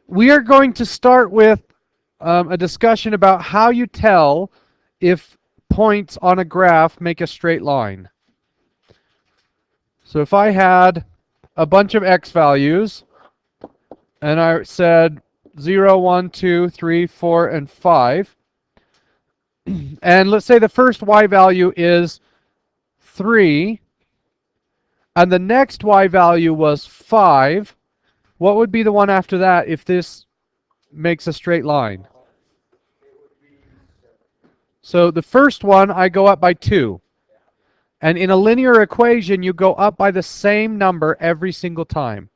We are going to start with a discussion about how you tell if points on a graph make a straight line. So if I had a bunch of x values, and I said 0, 1, 2, 3, 4, and 5, and let's say the first y value is 3, and the next y value was 5, what would be the one after that if this makes a straight line? So the first one, I go up by 2. And in a linear equation, you go up by the same number every single time.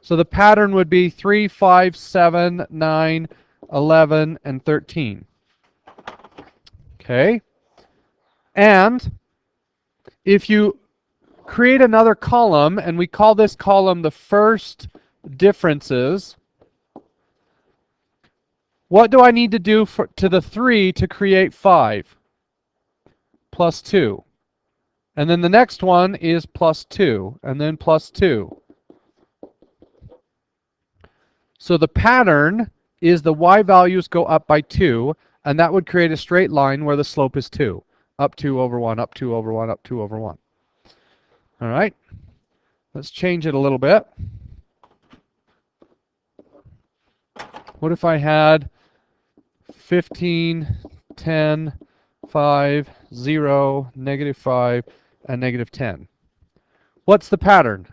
So the pattern would be 3, 5, 7, 9, 11, and 13. Okay? And if you create another column, and we call this column the first differences, what do I need to do to the 3 to create 5? Plus 2. And then the next one is plus 2, and then plus 2. So the pattern is the y values go up by 2, and that would create a straight line where the slope is 2. Up 2 over 1, up 2 over 1, up 2 over 1. All right? Let's change it a little bit. What if I had 15, 10, 5, 0, negative 5, and negative 10? What's the pattern?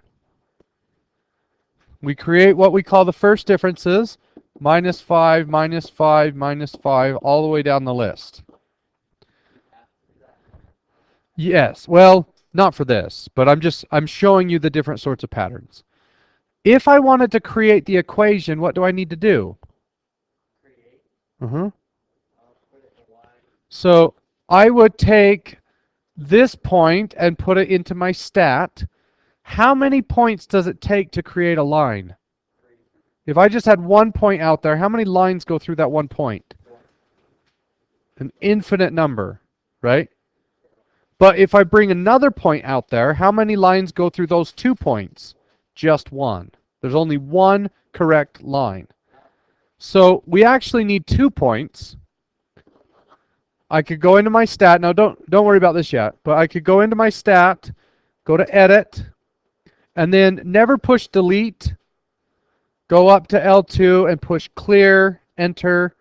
We create what we call the first differences, minus 5, minus 5, minus 5, all the way down the list. Yes, well, not for this, but I'm showing you the different sorts of patterns. If I wanted to create the equation, what do I need to do? So I would take this point and put it into my stat. How many points does it take to create a line? If I just had one point out there, how many lines go through that one point? An infinite number, right? But if I bring another point out there, how many lines go through those 2 points? Just one. There's only one correct line. So we actually need 2 points. I could go into my stat. Now don't worry about this yet, but I could go into my stat, go to edit, and then never push delete. Go up to L2 and push clear, enter,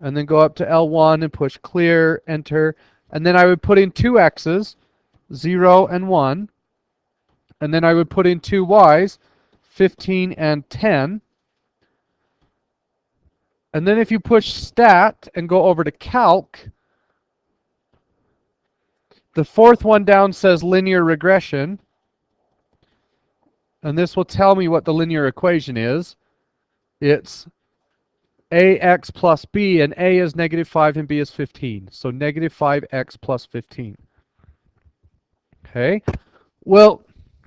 and then go up to L1 and push clear, enter, and then I would put in 2 x's, 0 and 1, and then I would put in 2 y's, 15 and 10. And then if you push stat and go over to calc, the fourth one down says linear regression. And this will tell me what the linear equation is. It's ax plus b, and a is negative 5 and b is 15. So negative 5x plus 15. Okay. Well,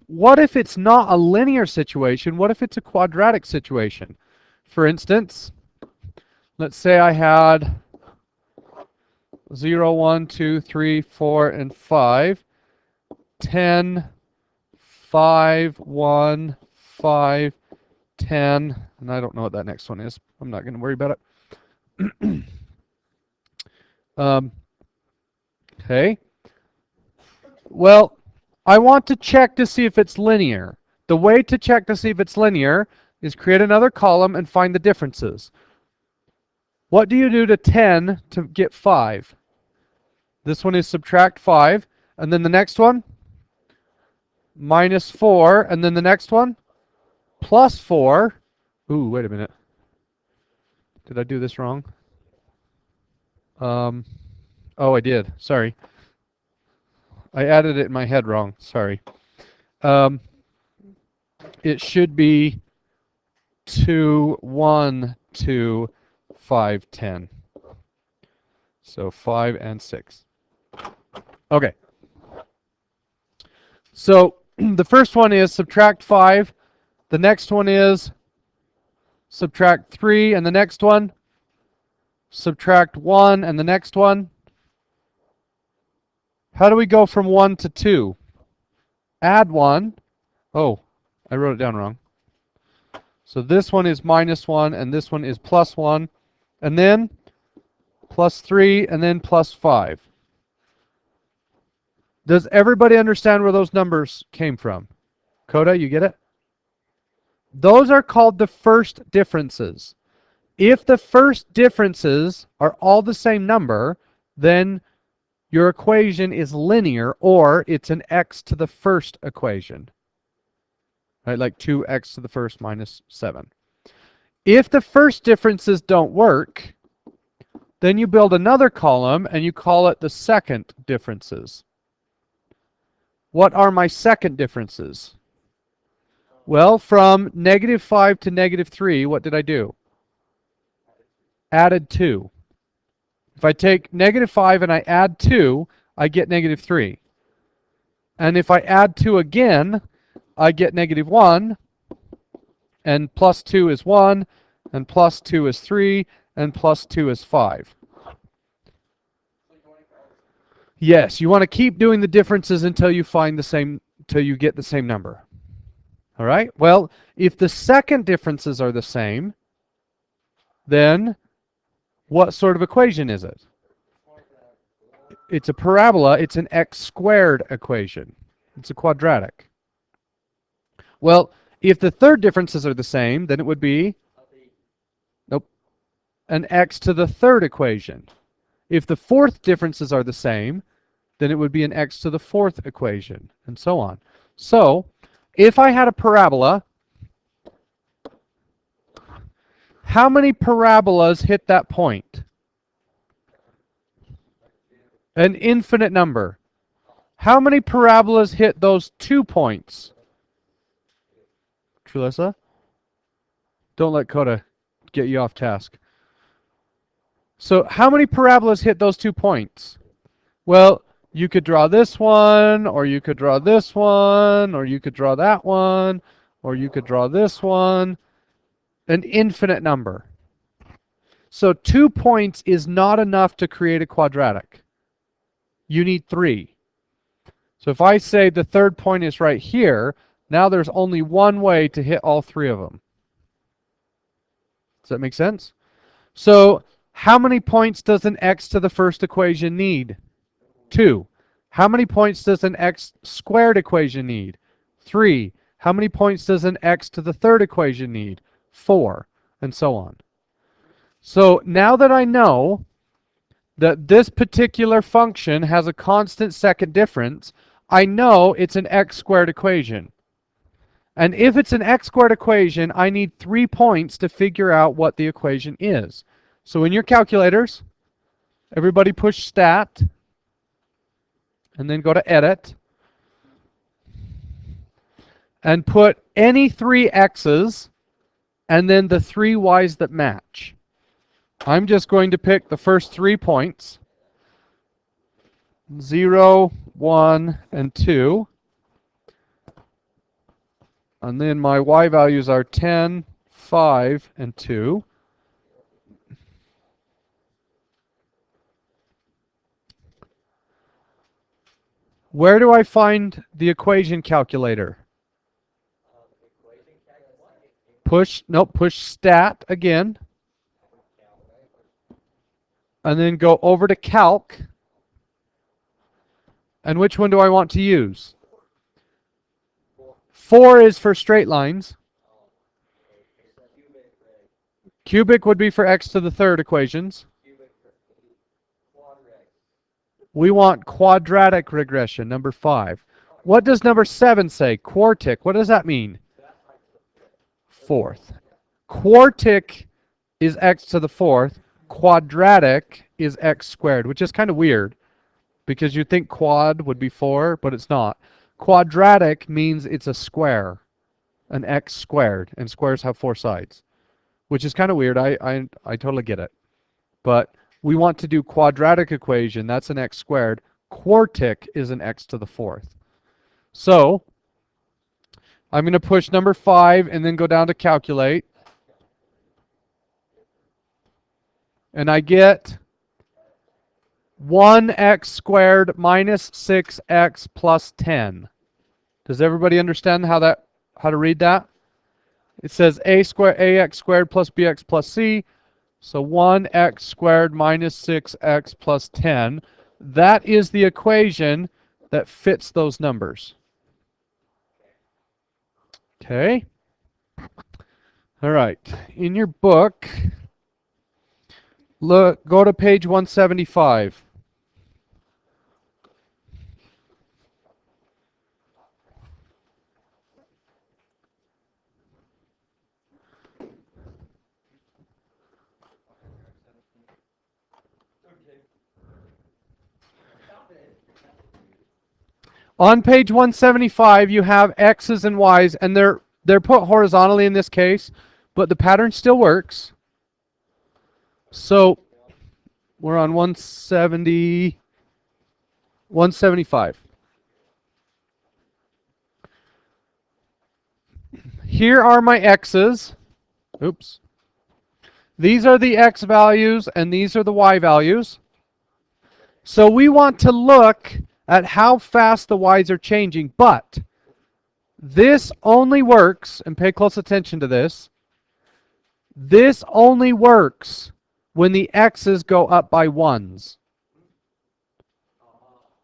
what if it's not a linear situation? What if it's a quadratic situation? For instance, let's say I had 0, 1, 2, 3, 4, and 5, 10, 5, 1, 5, 10, and I don't know what that next one is. I'm not going to worry about it. Okay. Well, I want to check to see if it's linear. The way to check to see if it's linear is create another column and find the differences. What do you do to 10 to get 5? This one is subtract 5, and then the next one, minus 4, and then the next one, plus 4. Ooh, wait a minute. Did I do this wrong? Oh, I did. Sorry. I added it in my head wrong. Sorry. It should be 2, 1, 2, 5, 10. So 5 and 6. Okay. So the first one is subtract 5. The next one is subtract 3. And the next one, subtract 1. And the next one. How do we go from 1 to 2? Add 1. Oh, I wrote it down wrong. So this one is minus 1, and this one is plus 1. And then plus 3, and then plus 5. Does everybody understand where those numbers came from? Coda, you get it? Those are called the first differences. If the first differences are all the same number, then your equation is linear, or it's an x to the first equation. Right, like 2x to the first minus 7. If the first differences don't work, then you build another column and you call it the second differences. What are my second differences? Well, from negative 5 to negative 3, what did I do? Added 2. If I take negative 5 and I add 2, I get negative 3. And if I add 2 again, I get negative 1. And plus 2 is 1. And plus 2 is 3. And plus 2 is 5. Yes, you want to keep doing the differences until you find the same, until you get the same number. All right? Well, if the second differences are the same, then what sort of equation is it? It's a parabola. It's an x squared equation. It's a quadratic. Well, if the third differences are the same, then it would be an x to the third equation. If the fourth differences are the same, then it would be an x to the fourth equation, and so on. So, if I had a parabola, how many parabolas hit that point? An infinite number. How many parabolas hit those 2 points? Trulissa? Don't let Coda get you off task. So how many parabolas hit those 2 points? Well, you could draw this one, or you could draw this one, or you could draw that one, or you could draw this one. An infinite number. So 2 points is not enough to create a quadratic. You need 3. So if I say the third point is right here, now there's only one way to hit all 3 of them. Does that make sense? So how many points does an x to the first equation need? 2. How many points does an x squared equation need? 3. How many points does an x to the third equation need? 4, and so on. So now that I know that this particular function has a constant second difference, I know it's an x squared equation. And if it's an x squared equation, I need 3 points to figure out what the equation is. So in your calculators, everybody push stat, and then go to edit, and put any 3 x's, and then the 3 y's that match. I'm just going to pick the first 3 points, 0, 1, and 2. And then my y values are 10, 5, and 2. Where do I find the equation calculator? Push stat again. And then go over to calc. And which one do I want to use? 4 is for straight lines. Cubic would be for x to the third equations. We want quadratic regression, number 5. What does number 7 say? Quartic. What does that mean? Fourth. Quartic is x to the fourth. Quadratic is x squared, which is kind of weird because you'd think quad would be 4, but it's not. Quadratic means it's a square, an x squared, and squares have 4 sides, which is kind of weird. I totally get it. But we want to do quadratic equation. That's an x squared. Quartic is an x to the fourth. So I'm going to push number 5 and then go down to calculate. And I get 1x squared minus 6x plus 10. Does everybody understand how to read that? It says ax squared plus bx plus c. So 1x squared minus 6x plus 10. That is the equation that fits those numbers. Okay. All right. In your book, look, go to page 175. On page 175, you have x's and y's, and they're put horizontally in this case, but the pattern still works. So we're on 175. Here are my x's. Oops. These are the x values, and these are the y values. So we want to look at how fast the y's are changing, but this only works, and pay close attention to this, this only works when the x's go up by ones.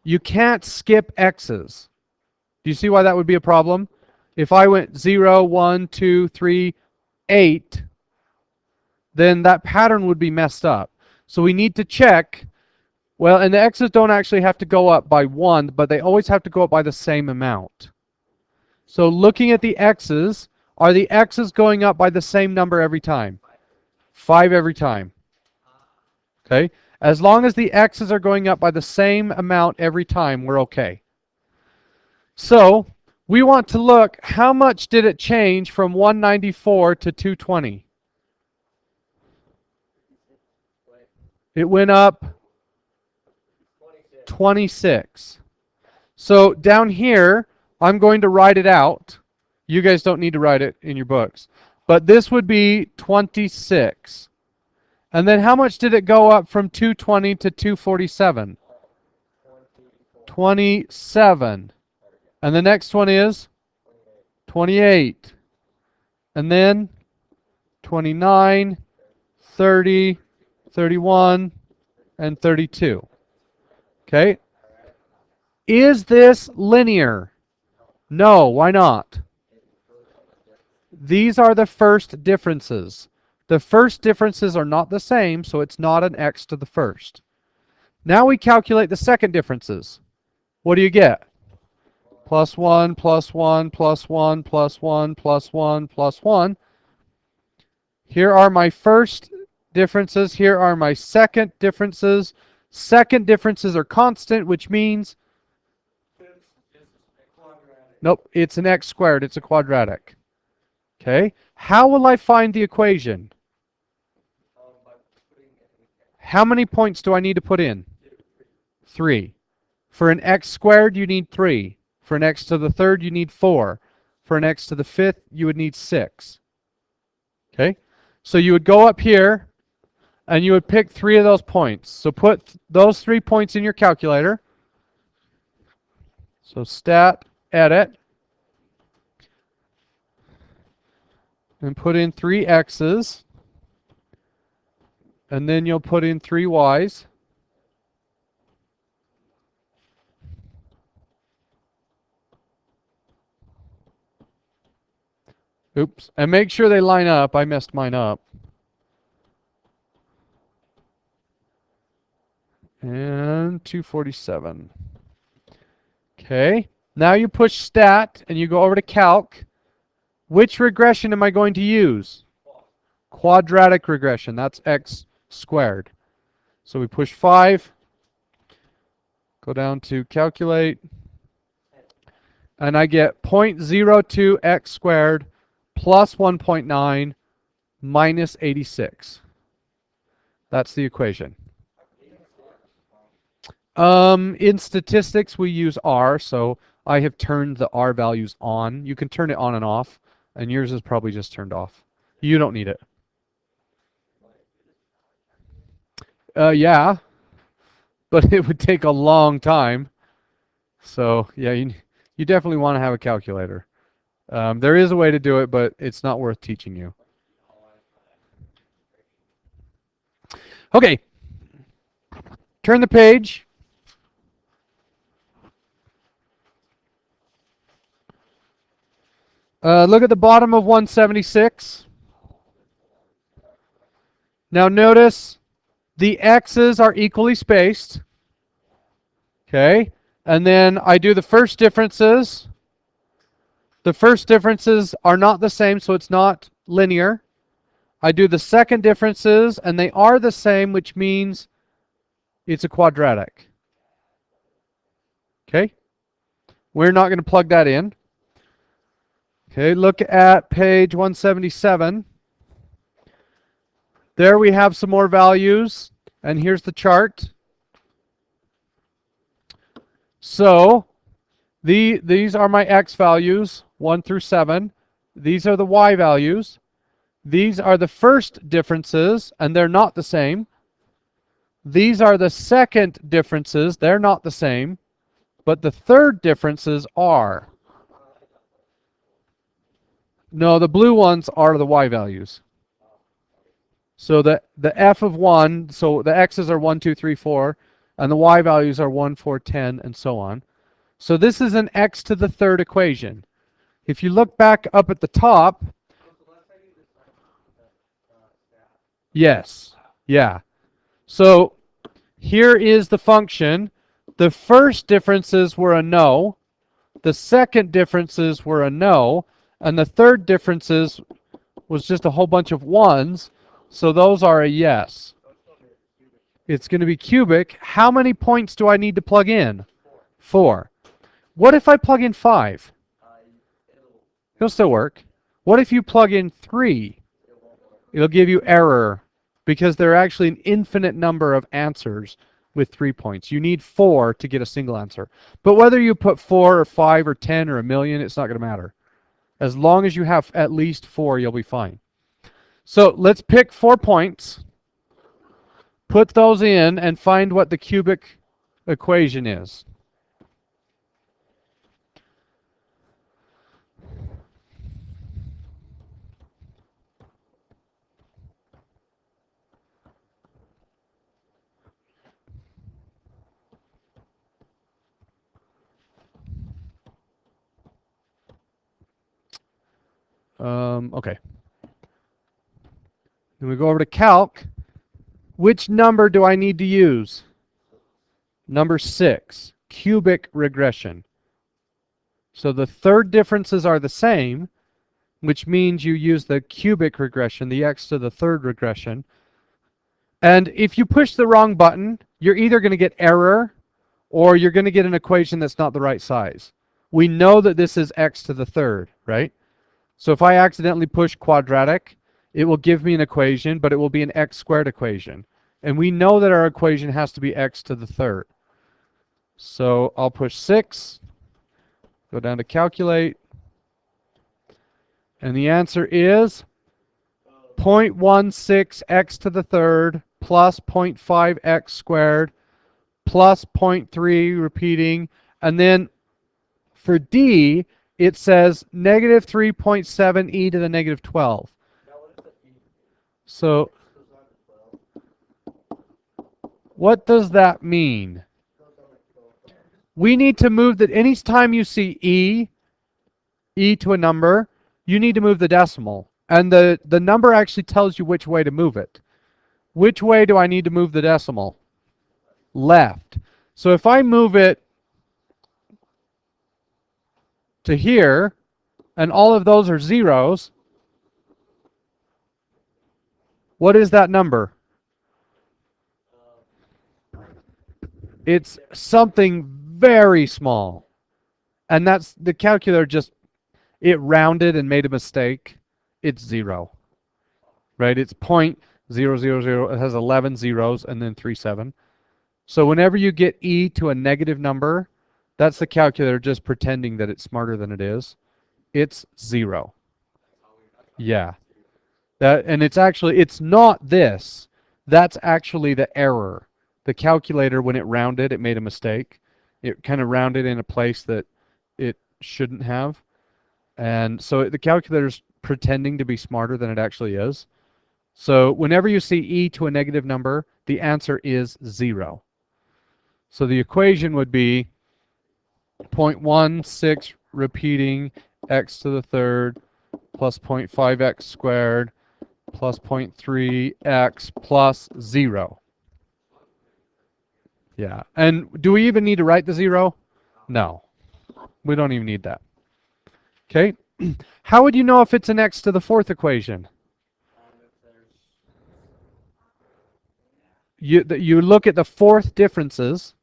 You can't skip x's. Do you see why that would be a problem? If I went 0, 1, 2, 3, 8, then that pattern would be messed up. So we need to check. Well, and the x's don't actually have to go up by 1, but they always have to go up by the same amount. So looking at the x's, are the x's going up by the same number every time? 5 every time. Okay? As long as the x's are going up by the same amount every time, we're okay. So we want to look, how much did it change from 194 to 220? It went up 26. So down here, I'm going to write it out. You guys don't need to write it in your books. But this would be 26. And then how much did it go up from 220 to 247? 27. And the next one is 28. And then 29, 30, 31, and 32. Okay? Is this linear? No, why not? These are the first differences. The first differences are not the same, so it's not an x to the first. Now we calculate the second differences. What do you get? Plus 1, plus 1, plus 1, plus 1, plus 1, plus 1. Here are my first differences. Here are my second differences. Second differences are constant, which means nope, it's an x squared. It's a quadratic. Okay? How will I find the equation? How many points do I need to put in? 3. For an x squared, you need 3. For an x to the third, you need 4. For an x to the fifth, you would need 6. Okay? So you would go up here, and you would pick 3 of those points. So put those 3 points in your calculator. So stat, edit, and put in 3 x's, and then you'll put in 3 y's. Oops, and make sure they line up. I messed mine up. And 247. Okay, now you push stat and you go over to calc. Which regression am I going to use? Quadratic regression. That's x squared. So we push 5. Go down to calculate. And I get 0.02 x squared plus 1.9 minus 86. That's the equation. In statistics, we use R, so I have turned the R values on. You can turn it on and off, and yours is probably just turned off. You don't need it. Yeah, but it would take a long time. So, yeah, you definitely want to have a calculator. There is a way to do it, but it's not worth teaching you. Okay. Turn the page. Look at the bottom of 176. Now notice the x's are equally spaced. Okay. And then I do the first differences. The first differences are not the same, so it's not linear. I do the second differences, and they are the same, which means it's a quadratic. Okay? We're not going to plug that in. Okay, look at page 177. There we have some more values, and here's the chart. So, these are my x values, 1 through 7. These are the y values. These are the first differences, and they're not the same. These are the second differences. They're not the same. But the third differences are. No, the blue ones are the y values. So the f of 1, so the x's are 1, 2, 3, 4, and the y values are 1, 4, 10, and so on. So this is an x to the third equation. If you look back up at the top, yes, yeah. So here is the function. The first differences were a no, the second differences were a no, and the third differences was just a whole bunch of ones, so those are a yes. It's going to be cubic. How many points do I need to plug in? 4. What if I plug in 5? It'll still work. What if you plug in 3? It'll give you error because there are actually an infinite number of answers with 3 points. You need 4 to get a single answer. But whether you put 4 or 5 or 10 or a million, it's not going to matter. As long as you have at least 4, you'll be fine. So let's pick 4 points, put those in, and find what the cubic equation is. Okay. Then we go over to calc. Which number do I need to use? Number 6, cubic regression. So the third differences are the same, which means you use the cubic regression, the x to the third regression. And if you push the wrong button, you're either going to get error or you're going to get an equation that's not the right size. We know that this is x to the third, right? So if I accidentally push quadratic, it will give me an equation, but it will be an x squared equation. And we know that our equation has to be x to the third. So I'll push 6, go down to calculate, and the answer is 0.16 x to the third plus 0.5 x squared plus 0.3 repeating. And then for D, it says negative 3.7 e to the negative 12. So what does that mean? We need to move that any time you see e to a number, you need to move the decimal. And the number actually tells you which way to move it. Which way do I need to move the decimal? Left. So if I move it to here, and all of those are zeros, what is that number? It's something very small. And that's the calculator just, it rounded and made a mistake. It's 0. Right? It's 0.000. It has 11 zeros and then 37. So whenever you get e to a negative number, that's the calculator just pretending that it's smarter than it is. It's 0. Yeah. And it's not this. That's actually the error. The calculator, when it rounded, it made a mistake. It kind of rounded in a place that it shouldn't have. And so the calculator's pretending to be smarter than it actually is. So whenever you see e to a negative number, the answer is 0. So the equation would be 0.16 repeating x to the third plus 0.5x squared plus 0.3x plus 0. Yeah. And do we even need to write the 0? No. We don't even need that. Okay. How would you know if it's an x to the fourth equation? You look at the fourth differences,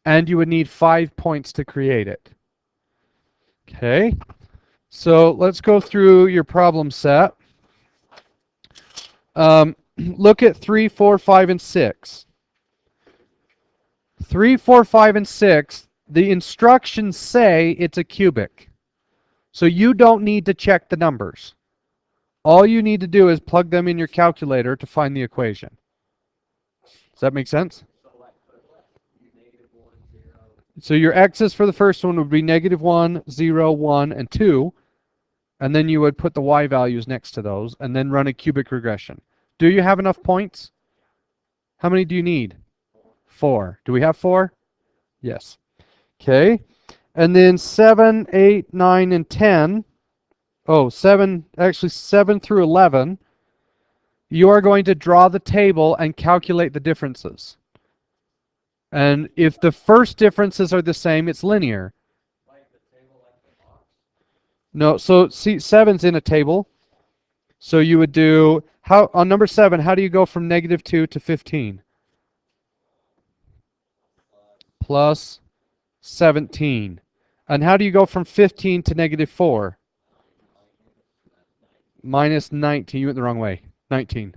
and you would need 5 points to create it. Okay. So let's go through your problem set. Look at 3, 4, 5, and 6. 3, 4, 5, and 6, the instructions say it's a cubic. So you don't need to check the numbers. All you need to do is plug them in your calculator to find the equation. Does that make sense? So your x's for the first one would be -1, 0, 1, and 2. And then you would put the y values next to those and then run a cubic regression. Do you have enough points? How many do you need? 4. Do we have 4? Yes. Okay. And then 7, 8, 9, and 10. Oh, 7 through 11. You are going to draw the table and calculate the differences. And if the first differences are the same, it's linear. No, so see, 7's in a table. So you would do, on number 7, how do you go from -2 to 15? Plus 17. And how do you go from 15 to -4? Minus 19. You went the wrong way. 19.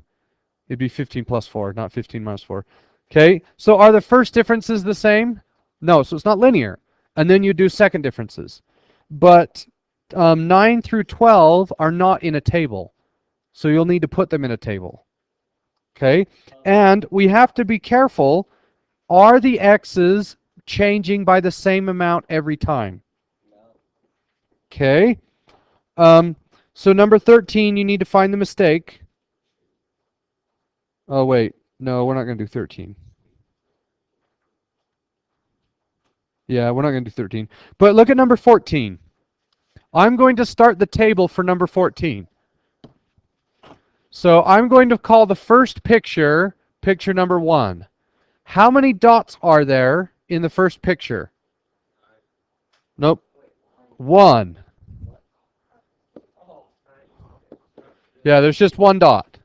It'd be 15 plus 4, not 15 minus 4. Okay, so are the first differences the same? No, so it's not linear. And then you do second differences. But 9 through 12 are not in a table. So you'll need to put them in a table. Okay, and we have to be careful. Are the x's changing by the same amount every time? Okay. So number 13, you need to find the mistake. Oh, wait. No, we're not going to do 13. Yeah, we're not going to do 13. But look at number 14. I'm going to start the table for number 14. So I'm going to call the first picture, picture number 1. How many dots are there in the first picture? Nope. 1. Yeah, there's just 1 dot.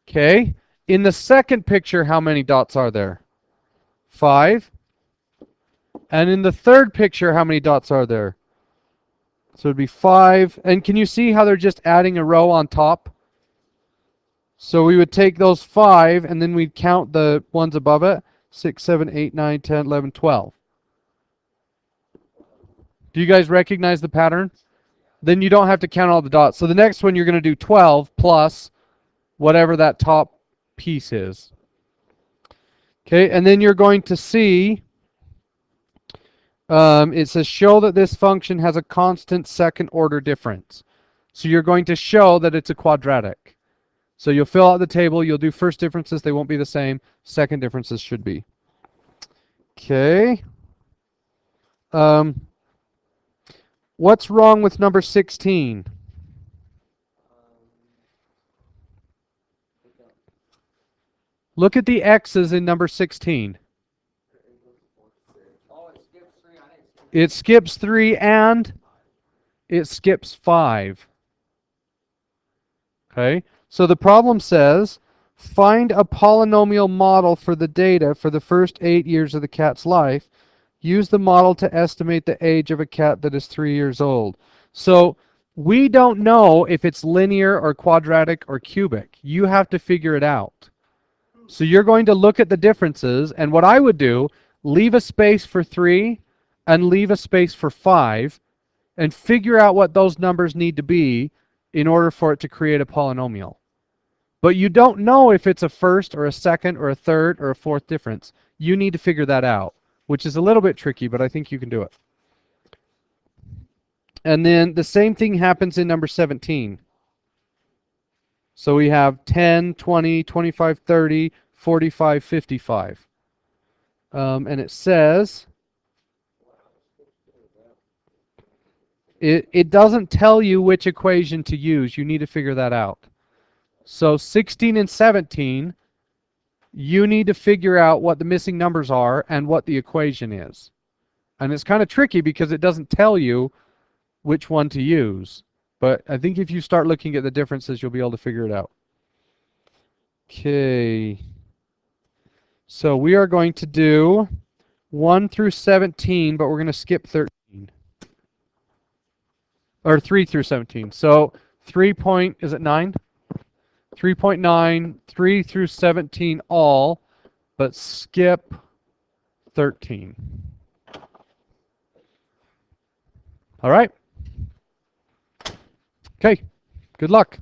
Okay. In the second picture, how many dots are there? 5. And in the third picture, how many dots are there? So it'd be 5. And can you see how they're just adding a row on top? So we would take those 5, and then we'd count the ones above it. 6, 7, 8, 9, 10, 11, 12. Do you guys recognize the pattern? Then you don't have to count all the dots. So the next one, you're going to do 12 plus whatever that top piece is. Okay, and then you're going to see, it says show that this function has a constant second order difference. So you're going to show that it's a quadratic. So you'll fill out the table, you'll do first differences, they won't be the same. Second differences should be. Okay. What's wrong with number 16? Look at the x's in number 16. It skips 3 and it skips 5. Okay, so the problem says, find a polynomial model for the data for the first 8 years of the cat's life. Use the model to estimate the age of a cat that is 3 years old. So we don't know if it's linear or quadratic or cubic. You have to figure it out. So you're going to look at the differences, and what I would do, leave a space for 3 and leave a space for 5, and figure out what those numbers need to be in order for it to create a polynomial. But you don't know if it's a first or a second or a third or a fourth difference. You need to figure that out, which is a little bit tricky, but I think you can do it. And then the same thing happens in number 17. So we have 10, 20, 25, 30, 45, 55. And it says, it doesn't tell you which equation to use. You need to figure that out. So 16 and 17, you need to figure out what the missing numbers are and what the equation is. And it's kind of tricky because it doesn't tell you which one to use. But I think if you start looking at the differences, you'll be able to figure it out. Okay. So we are going to do 1 through 17, but we're going to skip 13. Or 3 through 17. So 3 point, is it 9? 3.9, 3 through 17 all, but skip 13. All right. Okay. Good luck.